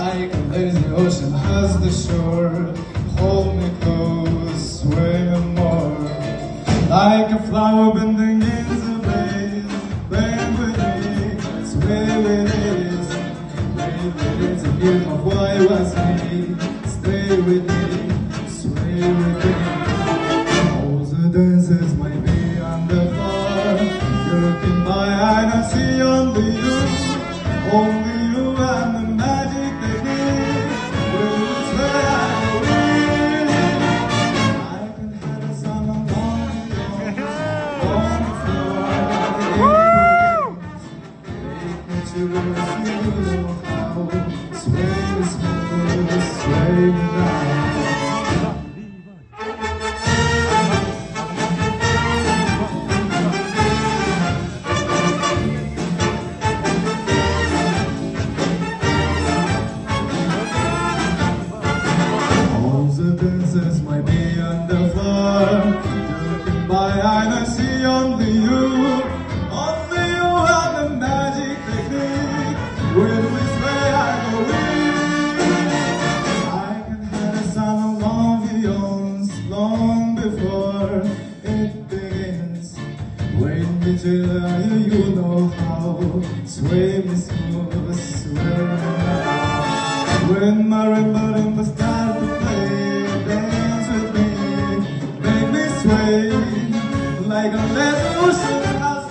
like a lazy ocean has the shore. Hold me close, sway me more. Like a flower bending in the breeze. Bend with me, sway with ease. Wait with it to give my boy was me. Stay with me, sway with me. All the dances might be on the floor. You look in my eye and I see only you. Only you and the magic technique. Will where I will. I can have a song on the floor. Take me to you know how. Sway me smooth, sway me now. Dancers might be on the floor. Looking by and I see only you. Only you have the magic technique. With which way I go in. I can hear the sound of long beyond, long before it begins. Wait me till you know how. Sway me smooth, sway me now. When my rimba start to play, like a little ocean.